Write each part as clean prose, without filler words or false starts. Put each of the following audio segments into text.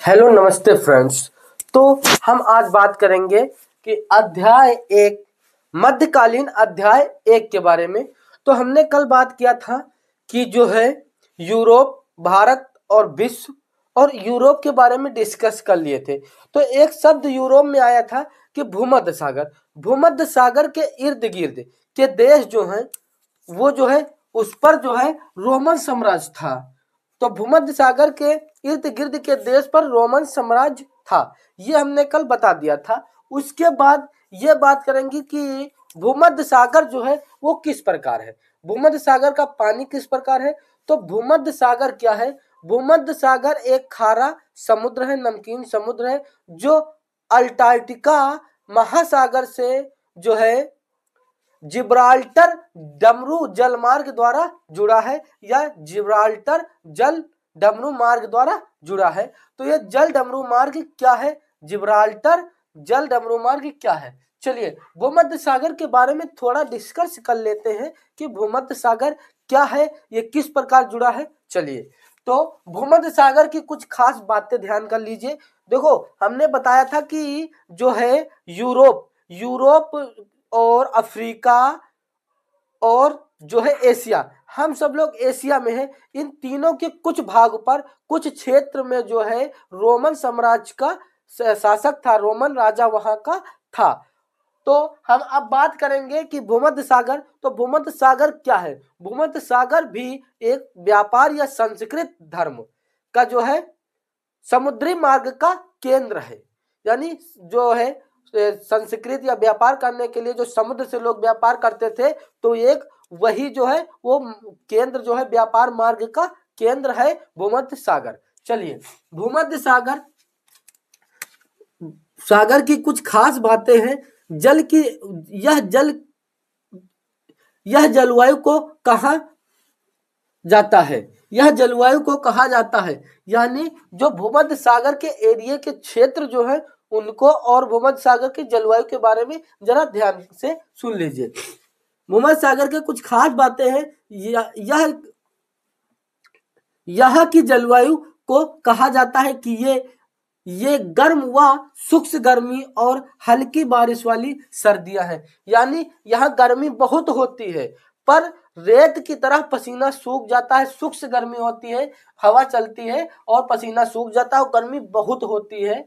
Hello नमस्ते friends. तो हम आज बात करेंगे कि अध्याय एक मध्यकालीन अध्याय एक के बारे में। तो हमने कल बात किया था कि जो है यूरोप, भारत और विश्व और यूरोप के बारे में डिस्कस कर लिए थे। तो एक शब्द यूरोप में आया था कि भूमध्य सागर। भूमध्य सागर के इर्द गिर्द के देश जो हैं वो जो है उस पर जो है रोमन साम्राज्य था। तो भूमध्य सागर के इर्द गिर्द के देश पर रोमन साम्राज्य था, ये हमने कल बता दिया था। उसके बाद ये बात करेंगे कि भूमध्य सागर जो है वो किस प्रकार है, भूमध्य सागर का पानी किस प्रकार है। तो भूमध्य सागर क्या है? भूमध्य सागर एक खारा समुद्र है, नमकीन समुद्र है, जो अंटार्कटिका महासागर से जो है जिब्राल्टर डमरू जलमार्ग द्वारा जुड़ा है, या जिब्राल्टर जल डमरू मार्ग द्वारा जुड़ा है। तो यह जल डमरू मार्ग क्या है? जिब्राल्टर जल डमरू मार्ग क्या है? चलिए भूमध्य सागर के बारे में थोड़ा डिस्कस कर लेते हैं कि भूमध्य सागर क्या है, ये किस प्रकार जुड़ा है। चलिए, तो भूमध्य सागर की कुछ खास बातें ध्यान कर लीजिए। देखो, हमने बताया था कि जो है यूरोप और अफ्रीका और जो है एशिया, हम सब लोग एशिया में हैं। इन तीनों के कुछ भाग पर, कुछ क्षेत्र में जो है रोमन साम्राज्य का शासक था, रोमन राजा वहां का था। तो हम अब बात करेंगे कि भूमध्य सागर। तो भूमध्य सागर क्या है? भूमध्य सागर भी एक व्यापार या संस्कृत धर्म का जो है समुद्री मार्ग का केंद्र है। यानी जो है संस्कृत या व्यापार करने के लिए जो समुद्र से लोग व्यापार करते थे, तो एक वही जो है वो केंद्र जो है व्यापार मार्ग का केंद्र है भूमध्य सागर। चलिए, भूमध्य सागर सागर की कुछ खास बातें हैं। जल की यह जलवायु को कहा जाता है, यह जलवायु को कहा जाता है। यानी जो भूमध्य सागर के एरिया के क्षेत्र जो है उनको, और भूमध्य सागर की जलवायु के बारे में जरा ध्यान से सुन लीजिए। भूमध्य सागर के कुछ खास बातें हैं। यह की जलवायु को कहा जाता है कि ये गर्म व शुष्क गर्मी और हल्की बारिश वाली सर्दियां हैं। यानी यहाँ गर्मी बहुत होती है, पर रेत की तरह पसीना सूख जाता है। शुष्क गर्मी होती है, हवा चलती है और पसीना सूख जाता है, और गर्मी बहुत होती है।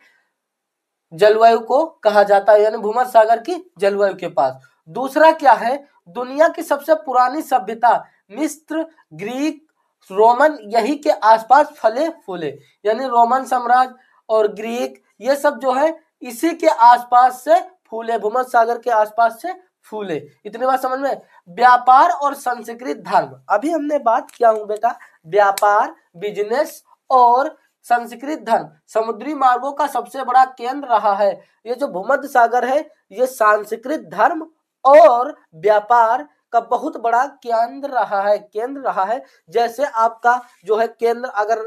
जलवायु को कहा जाता है, यानी भूमध्य सागर की जलवायु के पास। दूसरा क्या है? दुनिया की सबसे पुरानी सभ्यता मिस्र, ग्रीक, रोमन यही के आसपास फले फूले। यानी रोमन साम्राज्य और ग्रीक ये सब जो है इसी के आसपास से फूले, भूमध्य सागर के आसपास से फूले। इतनी बात समझ में। व्यापार और संस्कृत धर्म, अभी हमने बात किया हूं बेटा, व्यापार, बिजनेस और संस्कृत धर्म समुद्री मार्गों का सबसे बड़ा केंद्र रहा है। ये जो भूमध्य सागर है ये सांस्कृतिक धर्म और व्यापार का बहुत बड़ा केंद्र रहा है। जैसे आपका जो है केंद्र, अगर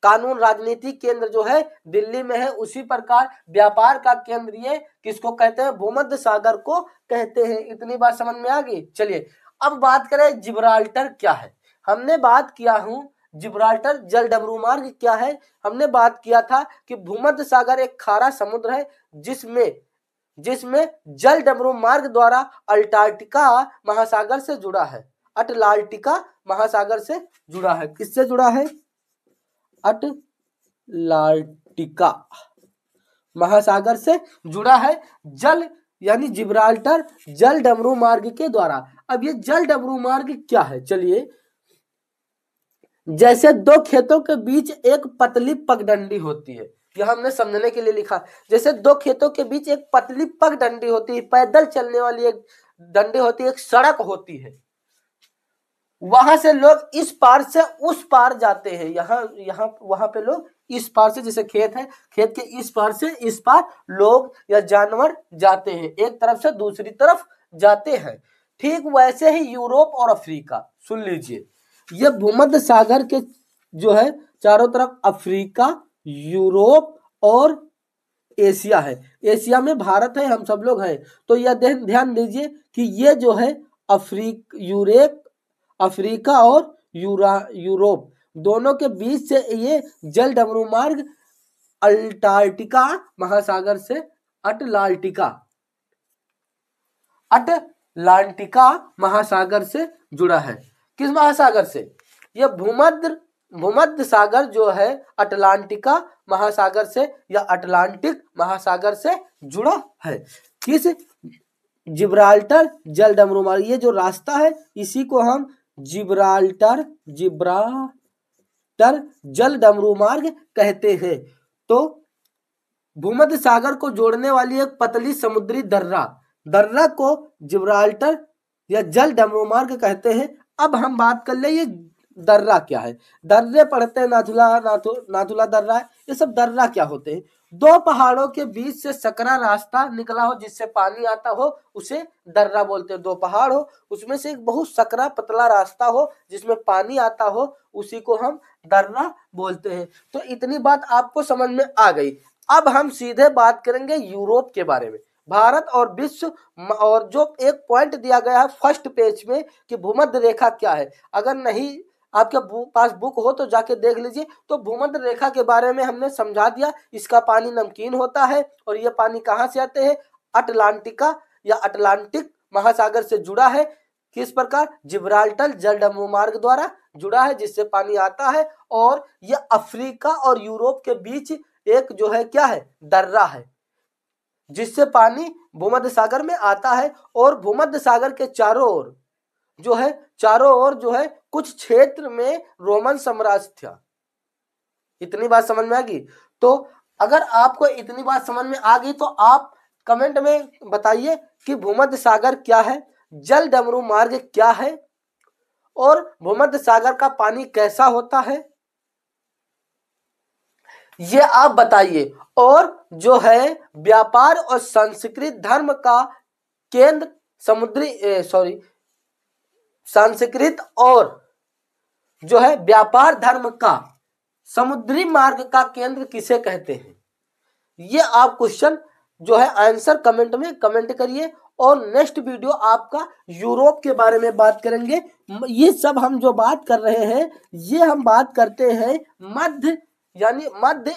कानून राजनीति केंद्र जो है दिल्ली में है, उसी प्रकार व्यापार का केंद्र ये किसको कहते हैं? भूमध्य सागर को कहते हैं। इतनी बात समझ में आ गई। चलिए अब बात करें जिब्राल्टर क्या है। हमने बात किया हूं जिब्राल्टर जल डमरू मार्ग क्या है। हमने बात किया था कि भूमध्य सागर एक खारा समुद्र है जिसमें जल डमरू मार्ग द्वारा अंटार्कटिका महासागर से जुड़ा है। अटलांटिका महासागर से जुड़ा है। किससे जुड़ा है? अटलांटिका महासागर से जुड़ा है, जल यानी जिब्राल्टर जल डमरू मार्ग के द्वारा। अब ये जल डमरू मार्ग क्या है? चलिए, जैसे दो खेतों के बीच एक पतली पगडंडी होती है, यह हमने समझने के लिए लिखा। जैसे दो खेतों के बीच एक पतली पगडंडी होती है, पैदल चलने वाली एक डंडी होती है, एक सड़क होती है, वहां से लोग इस पार से उस पार जाते हैं। वहां पे लोग इस पार से, जैसे खेत है, खेत के इस पार से इस पार लोग या जानवर जाते हैं, एक तरफ से दूसरी तरफ जाते हैं। ठीक वैसे ही यूरोप और अफ्रीका, सुन लीजिए, ये भूमध्य सागर के जो है चारों तरफ अफ्रीका, यूरोप और एशिया है। एशिया में भारत है, हम सब लोग हैं। तो यह ध्यान दीजिए कि ये जो है अफ्रीका और यूरोप दोनों के बीच से ये जल डमरू मार्ग अटलांटिका महासागर से, अटलांटिका महासागर से जुड़ा है। किस महासागर से? यह भूमध्य सागर जो है अटलांटिका महासागर से या अटलांटिक महासागर से जुड़ा है। किस? जिब्राल्टर जलडमरू मार्ग, ये जो रास्ता है इसी को हम जिब्राल्टर जलडमरू मार्ग कहते हैं। तो भूमध्य सागर को जोड़ने वाली एक पतली समुद्री दर्रा को जिब्राल्टर या जलडमरू मार्ग कहते हैं। अब हम बात कर ले ये दर्रा क्या है। दर्रे पढ़ते हैं, नाथुला दर्रा है, ये सब दर्रा क्या होते हैं? दो पहाड़ों के बीच से सकरा रास्ता निकला हो जिससे पानी आता हो उसे दर्रा बोलते हैं। दो पहाड़ हो उसमें से एक बहुत सकरा पतला रास्ता हो जिसमें पानी आता हो उसी को हम दर्रा बोलते हैं। तो इतनी बात आपको समझ में आ गई। अब हम सीधे बात करेंगे यूरोप के बारे में, भारत और विश्व। और जो एक पॉइंट दिया गया है फर्स्ट पेज में कि भूमध्य रेखा क्या है, अगर नहीं आपके पास बुक हो तो जाके देख लीजिए। तो भूमध्य रेखा के बारे में हमने समझा दिया। इसका पानी नमकीन होता है और ये पानी कहाँ से आते हैं? अटलांटिका या अटलांटिक महासागर से जुड़ा है। किस प्रकार? जिब्राल्टर जलडमरू मार्ग द्वारा जुड़ा है जिससे पानी आता है। और ये अफ्रीका और यूरोप के बीच एक जो है क्या है? दर्रा है जिससे पानी भूमध्य सागर में आता है। और भूमध्य सागर के चारों ओर जो है कुछ क्षेत्र में रोमन साम्राज्य था। इतनी बात समझ में आ गई? तो अगर आपको इतनी बात समझ में आ गई तो आप कमेंट में बताइए कि भूमध्य सागर क्या है, जलडमरू मार्ग क्या है और भूमध्य सागर का पानी कैसा होता है, ये आप बताइए। और जो है व्यापार और संस्कृत धर्म का केंद्र संस्कृत और जो है व्यापार धर्म का समुद्री मार्ग का केंद्र किसे कहते हैं? ये आप क्वेश्चन जो है आंसर कमेंट में कमेंट करिए। और नेक्स्ट वीडियो आपका यूरोप के बारे में बात करेंगे। ये सब हम जो बात कर रहे हैं ये हम बात करते हैं मध्य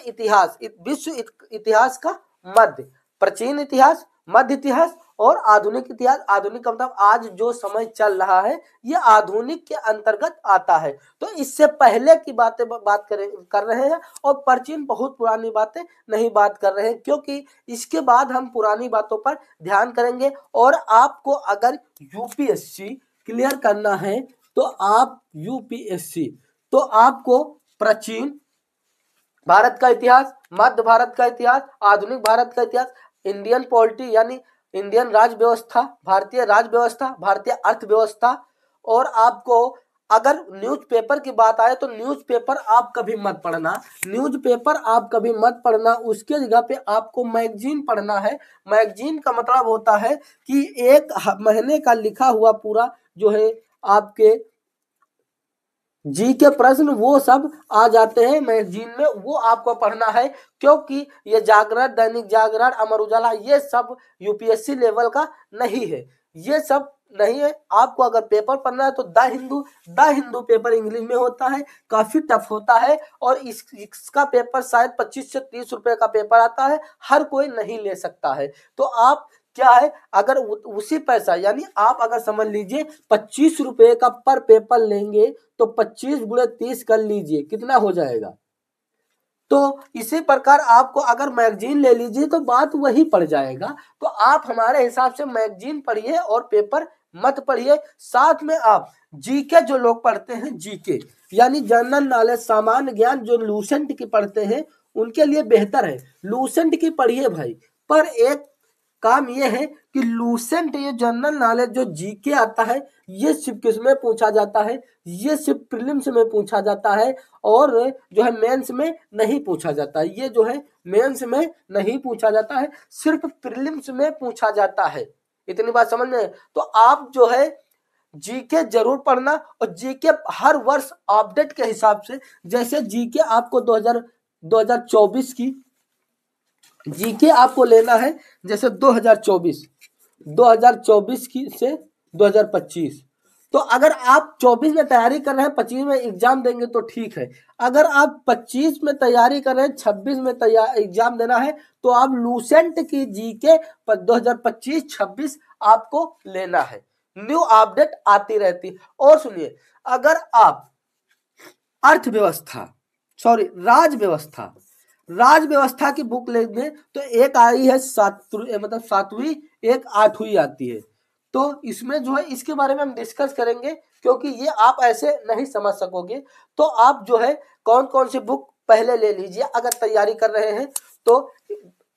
इतिहास, विश्व इतिहास का मध्य, प्राचीन इतिहास, मध्य इतिहास और आधुनिक इतिहास। आधुनिक मतलब आज जो समय चल रहा है ये आधुनिक के अंतर्गत आता है। तो इससे पहले की बात कर रहे हैं और प्राचीन बहुत पुरानी बातें नहीं बात कर रहे हैं, क्योंकि इसके बाद हम पुरानी बातों पर ध्यान करेंगे। और आपको अगर यूपीएससी क्लियर करना है तो आपको प्राचीन भारत का इतिहास, मध्य भारत का इतिहास, आधुनिक भारत का इतिहास, इंडियन पॉलिटी यानी इंडियन राज व्यवस्था, भारतीय राज व्यवस्था, भारतीय अर्थव्यवस्था। और आपको अगर न्यूज़पेपर की बात आए तो न्यूज़पेपर आप कभी मत पढ़ना, उसके जगह पे आपको मैगजीन पढ़ना है। मैगजीन का मतलब होता है कि एक महीने का लिखा हुआ पूरा जो है आपके जी के प्रश्न वो सब आ जाते हैं मैगजीन में, वो आपको पढ़ना है। क्योंकि ये जागरण, दैनिक जागरण, अमर उजाला ये सब यूपीएससी लेवल का नहीं है, ये सब नहीं है। आपको अगर पेपर पढ़ना है तो द हिंदू पेपर इंग्लिश में होता है, काफी टफ होता है। और इसका पेपर शायद 25 से 30 रुपए का पेपर आता है, हर कोई नहीं ले सकता है। तो आप क्या है, अगर उसी पैसा यानी आप अगर समझ लीजिए 25 रुपए का पर पेपर लेंगे तो 25 गुणे 30 कर लीजिए कितना हो जाएगा। तो इसी प्रकार आपको अगर मैगजीन ले लीजिए तो बात वही पड़ जाएगा। तो आप हमारे हिसाब से मैगजीन पढ़िए और पेपर मत पढ़िए। साथ में आप जीके जो लोग पढ़ते हैं, जीके यानी जनरल नॉलेज, सामान्य ज्ञान, जो लूसेंट की पढ़ते हैं उनके लिए बेहतर है लूसेंट की पढ़िए भाई। पर एक काम ये है कि लूसेंट ये जनरल नॉलेज जो जीके आता है ये सिर्फ किसमें पूछा जाता है, ये सिर्फ प्रीलिम्स में पूछा जाता है और जो है मेंस में नहीं पूछा जाता है। ये जो है मेंस में नहीं पूछा जाता है, सिर्फ प्रीलिम्स में पूछा जाता है। इतनी बात समझ में? तो आप जो है जीके जरूर पढ़ना। और जीके हर वर्ष अपडेट के हिसाब से, जैसे जीके आपको 2024 की जीके आपको लेना है, जैसे 2024 की से 2025 तो अगर आप 24 में तैयारी कर रहे हैं, 25 में एग्जाम देंगे तो ठीक है। अगर आप 25 में तैयारी कर रहे हैं, 26 में एग्जाम देना है, तो आप लूसेंट की जीके 2025-26 आपको लेना है। न्यू अपडेट आती रहती। और सुनिए, अगर आप राजव्यवस्था की बुक लेंगे तो एक आई है मतलब 7वीं, एक 8वीं आती है। तो इसमें जो है इसके बारे में हम डिस्कस करेंगे, क्योंकि ये आप ऐसे नहीं समझ सकोगे। तो आप जो है कौन कौन सी बुक पहले ले लीजिए अगर तैयारी कर रहे हैं। तो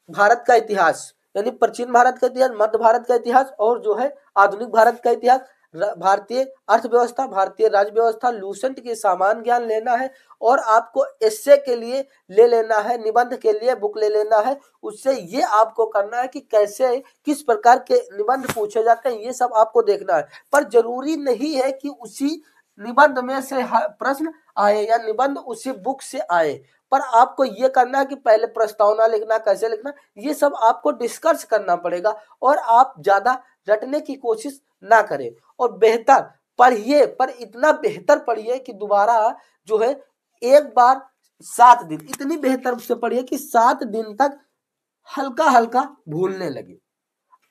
भारत का इतिहास, यानी प्राचीन भारत का इतिहास, मध्य भारत का इतिहास, और जो है आधुनिक भारत का इतिहास, भारतीय अर्थव्यवस्था, भारतीय राज्य व्यवस्था, लूसेंट के सामान्य ज्ञान लेना है। और आपको एस्से के लिए ले लेना है, निबंध के लिए बुक ले लेना है। उससे ये आपको करना है कि कैसे किस प्रकार के निबंध पूछे जाते हैं, ये सब आपको देखना है। पर जरूरी नहीं है कि उसी निबंध में से प्रश्न आए या निबंध उसी बुक से आए, पर आपको ये करना है कि पहले प्रस्तावना लिखना, कैसे लिखना, ये सब आपको डिस्कस करना पड़ेगा। और आप ज्यादा रटने की कोशिश ना करें, और बेहतर पढ़िए, पर इतना बेहतर पढ़िए कि दोबारा जो है एक बार 7 दिन इतनी बेहतर से पढ़िए कि 7 दिन तक हल्का हल्का भूलने लगे।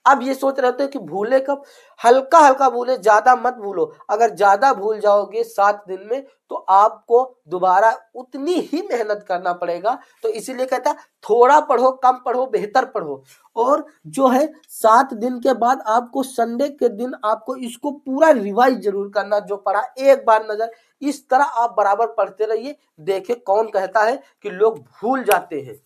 अब ये सोच रहे थे कि भूले कब, हल्का हल्का भूले, ज्यादा मत भूलो। अगर ज्यादा भूल जाओगे 7 दिन में तो आपको दोबारा उतनी ही मेहनत करना पड़ेगा। तो इसीलिए कहता है थोड़ा पढ़ो, कम पढ़ो, बेहतर पढ़ो। और जो है 7 दिन के बाद आपको संडे के दिन आपको इसको पूरा रिवाइज जरूर करना, जो पढ़ा एक बार नजर। इस तरह आप बराबर पढ़ते रहिए। देखे कौन कहता है कि लोग भूल जाते हैं।